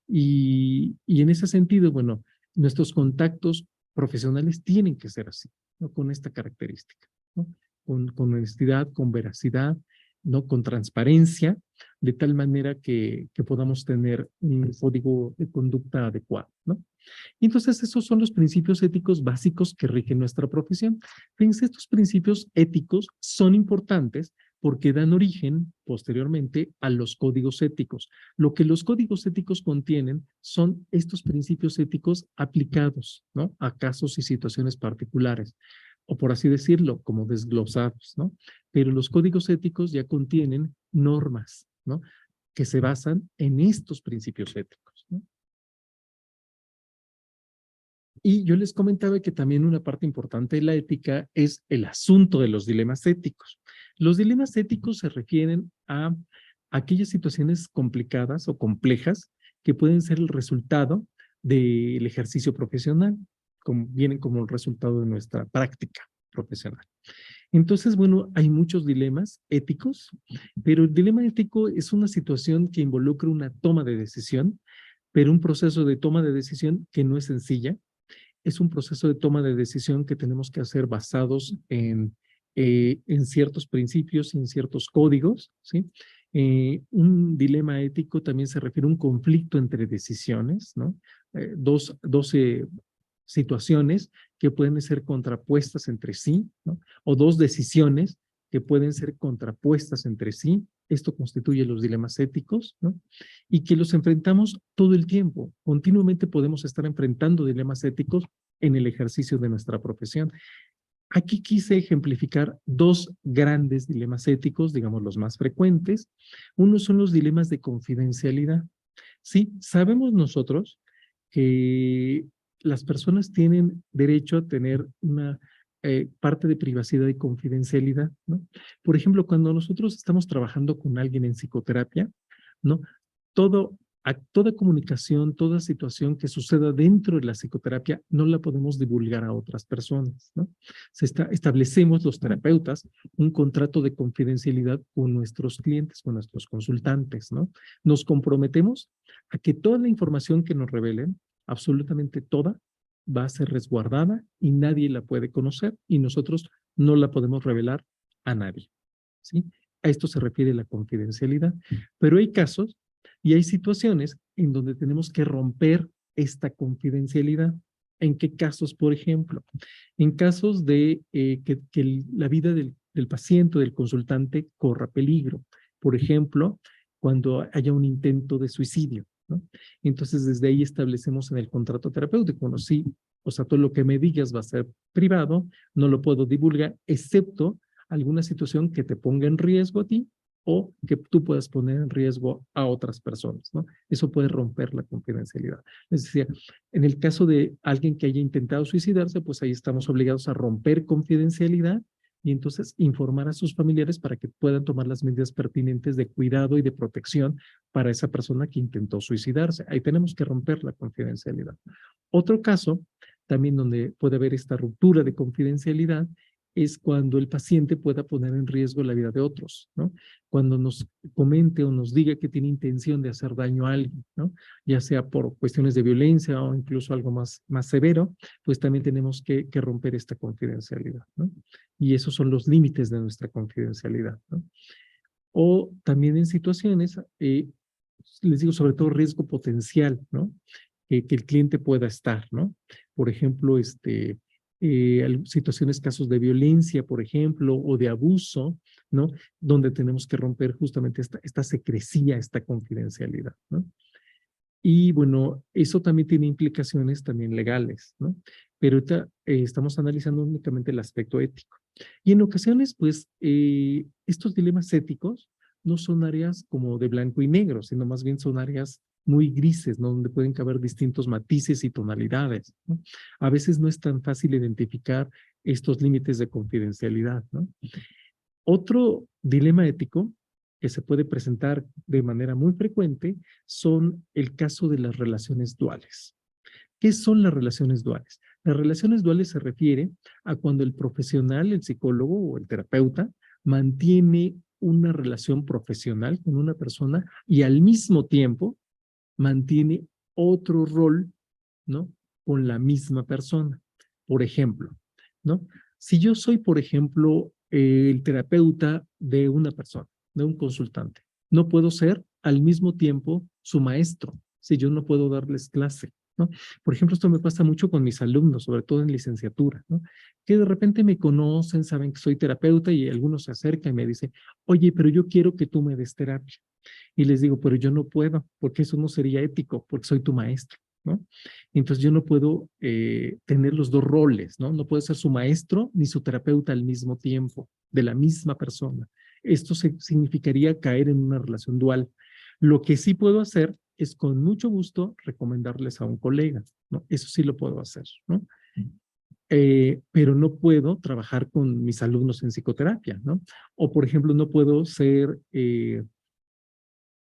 Y en ese sentido, bueno, nuestros contactos profesionales tienen que ser así, ¿no? Con esta característica, ¿no? Con honestidad, con veracidad, ¿no? Con transparencia, de tal manera que podamos tener un código de conducta adecuado, ¿no? Y entonces esos son los principios éticos básicos que rigen nuestra profesión. Fíjense, estos principios éticos son importantes porque dan origen posteriormente a los códigos éticos. Lo que los códigos éticos contienen son estos principios éticos aplicados, ¿no? A casos y situaciones particulares, o por así decirlo, como desglosados, ¿no? Pero los códigos éticos ya contienen normas, ¿no? Que se basan en estos principios éticos, ¿no? Y yo les comentaba que también una parte importante de la ética es el asunto de los dilemas éticos. Los dilemas éticos se refieren a aquellas situaciones complicadas o complejas que pueden ser el resultado del ejercicio profesional, como, vienen como el resultado de nuestra práctica profesional. Entonces, bueno, hay muchos dilemas éticos, pero el dilema ético es una situación que involucra una toma de decisión, pero un proceso de toma de decisión que no es sencilla, es un proceso de toma de decisión que tenemos que hacer basados en ciertos principios y en ciertos códigos, ¿sí? Un dilema ético también se refiere a un conflicto entre decisiones, ¿no? Dos situaciones que pueden ser contrapuestas entre sí, ¿no? O dos decisiones que pueden ser contrapuestas entre sí. Esto constituye los dilemas éticos, ¿no? Y que los enfrentamos todo el tiempo. Continuamente podemos estar enfrentando dilemas éticos en el ejercicio de nuestra profesión. Aquí quise ejemplificar dos grandes dilemas éticos, digamos los más frecuentes. Uno son los dilemas de confidencialidad. Sí, sabemos nosotros que las personas tienen derecho a tener una parte de privacidad y confidencialidad, ¿no? Por ejemplo, cuando nosotros estamos trabajando con alguien en psicoterapia, ¿no? Toda comunicación, toda situación que suceda dentro de la psicoterapia, no la podemos divulgar a otras personas, ¿no? Establecemos los terapeutas un contrato de confidencialidad con nuestros clientes, con nuestros consultantes, ¿no? Nos comprometemos a que toda la información que nos revelen, absolutamente toda, va a ser resguardada y nadie la puede conocer y nosotros no la podemos revelar a nadie, ¿sí? A esto se refiere la confidencialidad. Pero hay casos y hay situaciones en donde tenemos que romper esta confidencialidad. ¿En qué casos, por ejemplo? En casos de que la vida del paciente, del consultante, corra peligro. Por ejemplo, cuando haya un intento de suicidio, ¿no? Entonces, desde ahí establecemos en el contrato terapéutico, bueno, sí, o sea, todo lo que me digas va a ser privado, no lo puedo divulgar, excepto alguna situación que te ponga en riesgo a ti o que tú puedas poner en riesgo a otras personas, ¿no? Eso puede romper la confidencialidad. Es decir, en el caso de alguien que haya intentado suicidarse, pues ahí estamos obligados a romper confidencialidad y entonces informar a sus familiares para que puedan tomar las medidas pertinentes de cuidado y de protección para esa persona que intentó suicidarse. Ahí tenemos que romper la confidencialidad. Otro caso, también donde puede haber esta ruptura de confidencialidad, es cuando el paciente pueda poner en riesgo la vida de otros, ¿no? Cuando nos comente o nos diga que tiene intención de hacer daño a alguien, ¿no? Ya sea por cuestiones de violencia o incluso algo más severo, pues también tenemos que romper esta confidencialidad, ¿no? Y esos son los límites de nuestra confidencialidad, ¿no? O también en situaciones, les digo, sobre todo riesgo potencial, ¿no? Que el cliente pueda estar, ¿no? Por ejemplo, situaciones, casos de violencia, por ejemplo, o de abuso, ¿no? Donde tenemos que romper justamente esta secrecía, esta confidencialidad, ¿no? Y bueno, eso también tiene implicaciones también legales, ¿no? Pero ahorita estamos analizando únicamente el aspecto ético. Y en ocasiones, pues, estos dilemas éticos no son áreas como de blanco y negro, sino más bien son áreas muy grises, ¿no? Donde pueden caber distintos matices y tonalidades, ¿no? A veces no es tan fácil identificar estos límites de confidencialidad, ¿no? Otro dilema ético que se puede presentar de manera muy frecuente son el caso de las relaciones duales. ¿Qué son las relaciones duales? Las relaciones duales se refiere a cuando el profesional, el psicólogo o el terapeuta mantiene una relación profesional con una persona y al mismo tiempo mantiene otro rol, ¿no? Con la misma persona. Por ejemplo, ¿no? Si yo soy, por ejemplo, el terapeuta de una persona, de un consultante, no puedo ser al mismo tiempo su maestro, si yo no puedo darles clase, ¿no? Por ejemplo, esto me pasa mucho con mis alumnos, sobre todo en licenciatura, ¿no? Que de repente me conocen, saben que soy terapeuta y algunos se acercan y me dicen, oye, pero yo quiero que tú me des terapia. Y les digo, pero yo no puedo, porque eso no sería ético, porque soy tu maestro, ¿no? Entonces yo no puedo tener los dos roles, ¿no? No puedo ser su maestro ni su terapeuta al mismo tiempo, de la misma persona. Esto significaría caer en una relación dual. Lo que sí puedo hacer es con mucho gusto recomendarles a un colega, ¿no? Eso sí lo puedo hacer, ¿no? Pero no puedo trabajar con mis alumnos en psicoterapia, ¿no? O, por ejemplo, no puedo ser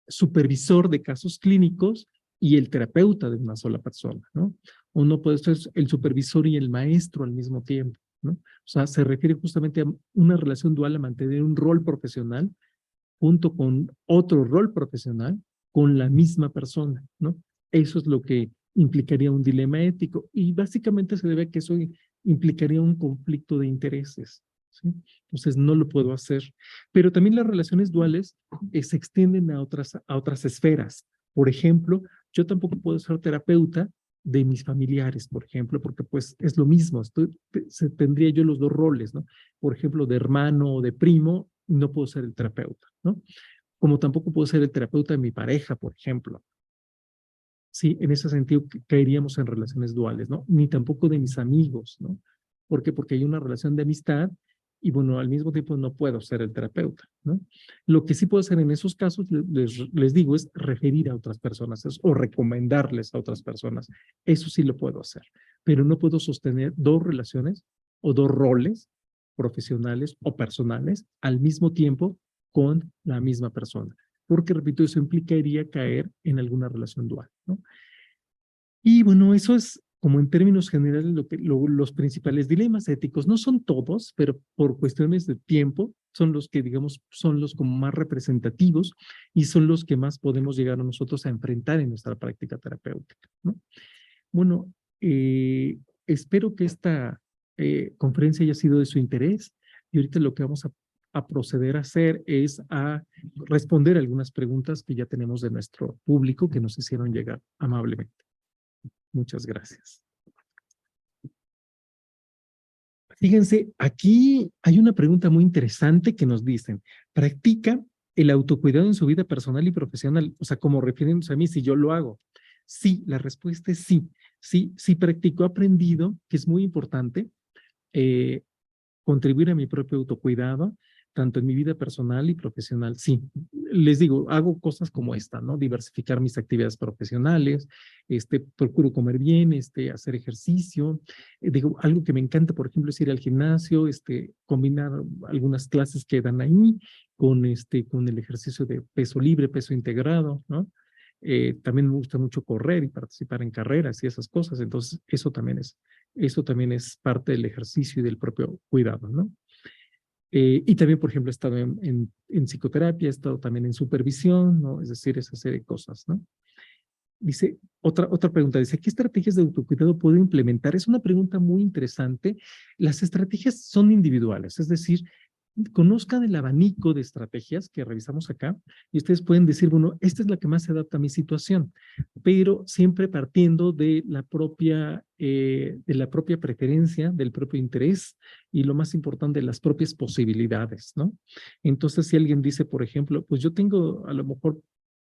supervisor de casos clínicos y el terapeuta de una sola persona, ¿no? Uno puede ser el supervisor y el maestro al mismo tiempo, ¿no? O sea, se refiere justamente a una relación dual, a mantener un rol profesional junto con otro rol profesional con la misma persona, ¿no? Eso es lo que implicaría un dilema ético y básicamente se debe a que eso implicaría un conflicto de intereses, ¿sí? Entonces no lo puedo hacer. Pero también las relaciones duales se extienden a otras esferas. Por ejemplo, yo tampoco puedo ser terapeuta de mis familiares, por ejemplo, porque pues es lo mismo, tendría yo los dos roles, ¿no? Por ejemplo, de hermano o de primo, no puedo ser el terapeuta, ¿no? Como tampoco puedo ser el terapeuta de mi pareja, por ejemplo. Sí, en ese sentido caeríamos en relaciones duales, ¿no? Ni tampoco de mis amigos, ¿no? ¿Por qué? Porque hay una relación de amistad y, bueno, al mismo tiempo no puedo ser el terapeuta, ¿no? Lo que sí puedo hacer en esos casos, les digo, es referir a otras personas o recomendarles a otras personas. Eso sí lo puedo hacer, pero no puedo sostener dos relaciones o dos roles profesionales o personales al mismo tiempo con la misma persona porque, repito, eso implicaría caer en alguna relación dual, ¿no? Y bueno, eso es como en términos generales los principales dilemas éticos. No son todos, pero por cuestiones de tiempo son los que, digamos, son los como más representativos y son los que más podemos llegar a nosotros a enfrentar en nuestra práctica terapéutica, ¿no? Bueno, espero que esta conferencia haya sido de su interés y ahorita lo que vamos a proceder a hacer es a responder algunas preguntas que ya tenemos de nuestro público que nos hicieron llegar amablemente. Muchas gracias. Fíjense, aquí hay una pregunta muy interesante que nos dicen, ¿practica el autocuidado en su vida personal y profesional? O sea, como refiriéndose a mí, si yo lo hago. Sí, la respuesta es sí. Sí, sí practico, he aprendido que es muy importante eh, contribuir a mi propio autocuidado, tanto en mi vida personal y profesional. Sí, les digo, hago cosas como esta, ¿no? Diversificar mis actividades profesionales, procuro comer bien, hacer ejercicio. Digo, algo que me encanta, por ejemplo, es ir al gimnasio, combinar algunas clases que dan ahí con el ejercicio de peso libre, peso integrado, ¿no? También me gusta mucho correr y participar en carreras y esas cosas. Entonces, eso también es parte del ejercicio y del propio cuidado, ¿no? Y también, por ejemplo, he estado en psicoterapia, he estado también en supervisión, ¿no? Es decir, esa serie de cosas, ¿no? Dice, otra pregunta, dice, ¿qué estrategias de autocuidado puedo implementar? Es una pregunta muy interesante. Las estrategias son individuales, es decir, conozcan el abanico de estrategias que revisamos acá y ustedes pueden decir, bueno, esta es la que más se adapta a mi situación, pero siempre partiendo de la propia preferencia, del propio interés y lo más importante, de las propias posibilidades, ¿no? Entonces, si alguien dice, por ejemplo, pues yo tengo a lo mejor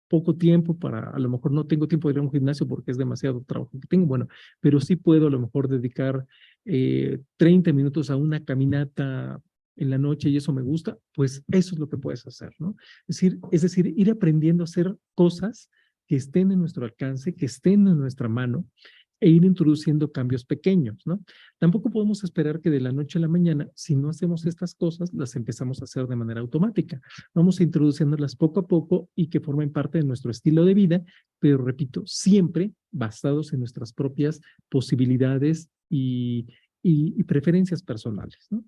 poco tiempo a lo mejor no tengo tiempo de ir a un gimnasio porque es demasiado trabajo que tengo, bueno, pero sí puedo a lo mejor dedicar 30 minutos a una caminata en la noche y eso me gusta, pues eso es lo que puedes hacer, ¿no? Es decir, ir aprendiendo a hacer cosas que estén en nuestro alcance, que estén en nuestra mano, e ir introduciendo cambios pequeños, ¿no? Tampoco podemos esperar que de la noche a la mañana, si no hacemos estas cosas, las empezamos a hacer de manera automática. Vamos introduciéndolas poco a poco y que formen parte de nuestro estilo de vida, pero repito, siempre basados en nuestras propias posibilidades y preferencias personales, ¿no?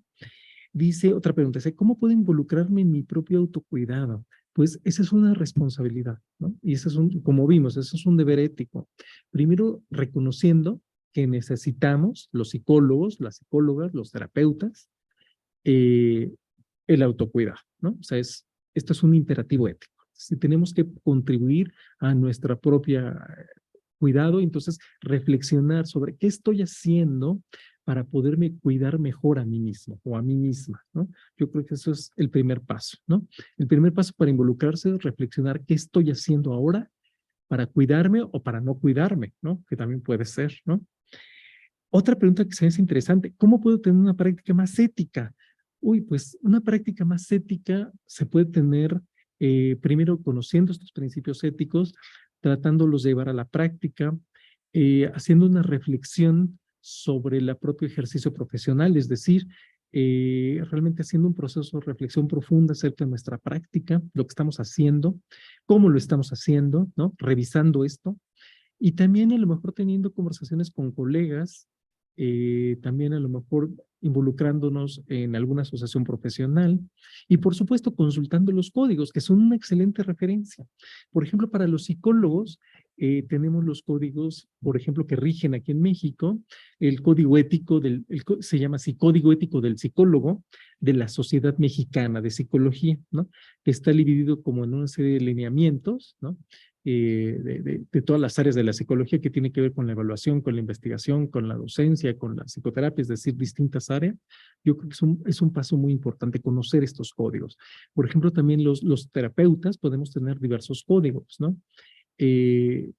Dice otra pregunta, dice, ¿cómo puedo involucrarme en mi propio autocuidado? Pues esa es una responsabilidad, ¿no? Y ese es un, como vimos, eso es un deber ético. Primero, reconociendo que necesitamos los psicólogos, las psicólogas, los terapeutas, eh, el autocuidado, ¿no? O sea, esto es un imperativo ético. Si tenemos que contribuir a nuestra propia cuidado, entonces reflexionar sobre qué estoy haciendo para poderme cuidar mejor a mí mismo o a mí misma, ¿no? Yo creo que eso es el primer paso, ¿no? El primer paso para involucrarse es reflexionar qué estoy haciendo ahora para cuidarme o para no cuidarme, ¿no? Que también puede ser, ¿no? Otra pregunta que se me hace interesante, ¿cómo puedo tener una práctica más ética? Uy, pues una práctica más ética se puede tener primero conociendo estos principios éticos, tratándolos de llevar a la práctica, haciendo una reflexión sobre el propio ejercicio profesional, es decir, realmente haciendo un proceso de reflexión profunda acerca de nuestra práctica, lo que estamos haciendo, cómo lo estamos haciendo, ¿no? Revisando esto. Y también a lo mejor teniendo conversaciones con colegas, también a lo mejor involucrándonos en alguna asociación profesional y por supuesto consultando los códigos, que son una excelente referencia. Por ejemplo, para los psicólogos, tenemos los códigos, por ejemplo, que rigen aquí en México, el código ético se llama así, Código Ético del Psicólogo de la Sociedad Mexicana de Psicología, ¿no? Que está dividido como en una serie de lineamientos, ¿no? De todas las áreas de la psicología que tiene que ver con la evaluación, con la investigación, con la docencia, con la psicoterapia, es decir, distintas áreas. Yo creo que es un paso muy importante conocer estos códigos. Por ejemplo, también los terapeutas podemos tener diversos códigos, ¿no?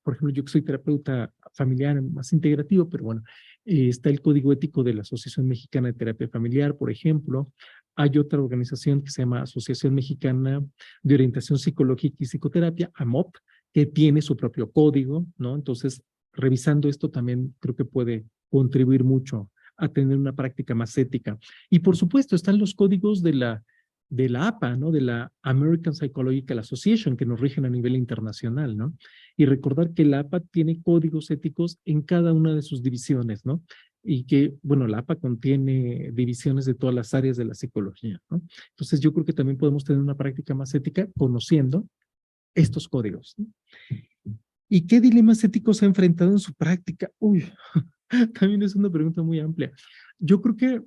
Por ejemplo, yo que soy terapeuta familiar más integrativo, pero bueno, está el Código Ético de la Asociación Mexicana de Terapia Familiar, por ejemplo. Hay otra organización que se llama Asociación Mexicana de Orientación Psicológica y Psicoterapia, AMOP, que tiene su propio código, ¿no? Entonces, revisando esto también creo que puede contribuir mucho a tener una práctica más ética. Y por supuesto, están los códigos de la APA, ¿no? De la American Psychological Association, que nos rigen a nivel internacional, ¿no? Y recordar que la APA tiene códigos éticos en cada una de sus divisiones, ¿no? Y que, bueno, la APA contiene divisiones de todas las áreas de la psicología, ¿no? Entonces, yo creo que también podemos tener una práctica más ética conociendo estos códigos, ¿no? ¿Y qué dilemas éticos ha enfrentado en su práctica? Uy, también es una pregunta muy amplia. Yo creo que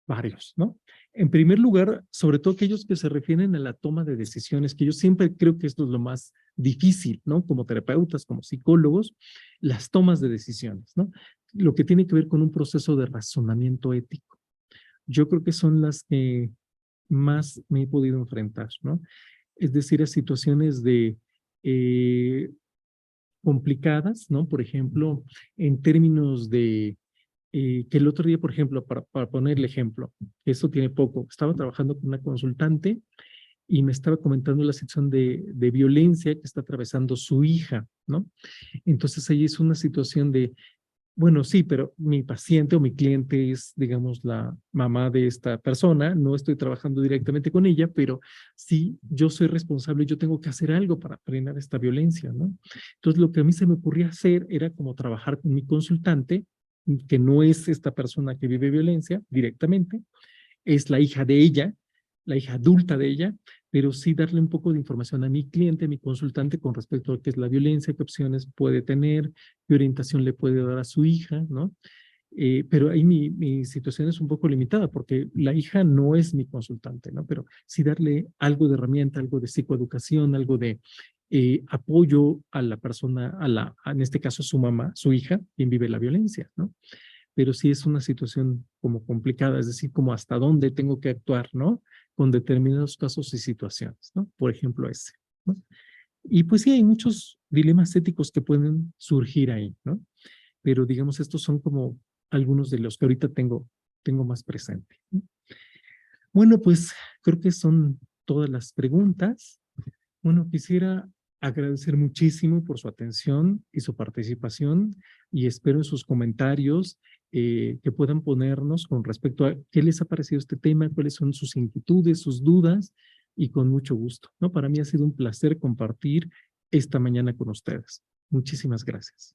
varios, ¿no? En primer lugar, sobre todo aquellos que se refieren a la toma de decisiones, que yo siempre creo que esto es lo más difícil, ¿no? Como terapeutas, como psicólogos, las tomas de decisiones, ¿no? Lo que tiene que ver con un proceso de razonamiento ético. Yo creo que son las que más me he podido enfrentar, ¿no? Es decir, a situaciones de complicadas, ¿no? Por ejemplo, en términos de que el otro día, por ejemplo, para ponerle ejemplo, esto tiene poco, estaba trabajando con una consultante y me estaba comentando la sección de violencia que está atravesando su hija, ¿no? Entonces ahí es una situación de, bueno, sí, pero mi paciente o mi cliente es, digamos, la mamá de esta persona, no estoy trabajando directamente con ella, pero sí, yo soy responsable, yo tengo que hacer algo para frenar esta violencia, ¿no? Entonces, lo que a mí se me ocurría hacer era como trabajar con mi consultante, que no es esta persona que vive violencia directamente, es la hija de ella, la hija adulta de ella, pero sí darle un poco de información a mi cliente, a mi consultante con respecto a qué es la violencia, qué opciones puede tener, qué orientación le puede dar a su hija, ¿no? Pero ahí mi situación es un poco limitada porque la hija no es mi consultante, ¿no? Pero sí darle algo de herramienta, algo de psicoeducación, algo de apoyo a la persona, en este caso su mamá, su hija, quien vive la violencia, ¿no? Pero sí es una situación como complicada, es decir, como hasta dónde tengo que actuar, ¿no? Con determinados casos y situaciones, ¿no? Por ejemplo, ese, ¿no? Y pues sí, hay muchos dilemas éticos que pueden surgir ahí, ¿no? Pero digamos, estos son como algunos de los que ahorita tengo más presente, ¿no? Bueno, pues creo que son todas las preguntas. Bueno, quisiera agradecer muchísimo por su atención y su participación y espero en sus comentarios que puedan ponernos con respecto a qué les ha parecido este tema, cuáles son sus inquietudes, sus dudas y con mucho gusto, ¿no? Para mí ha sido un placer compartir esta mañana con ustedes. Muchísimas gracias.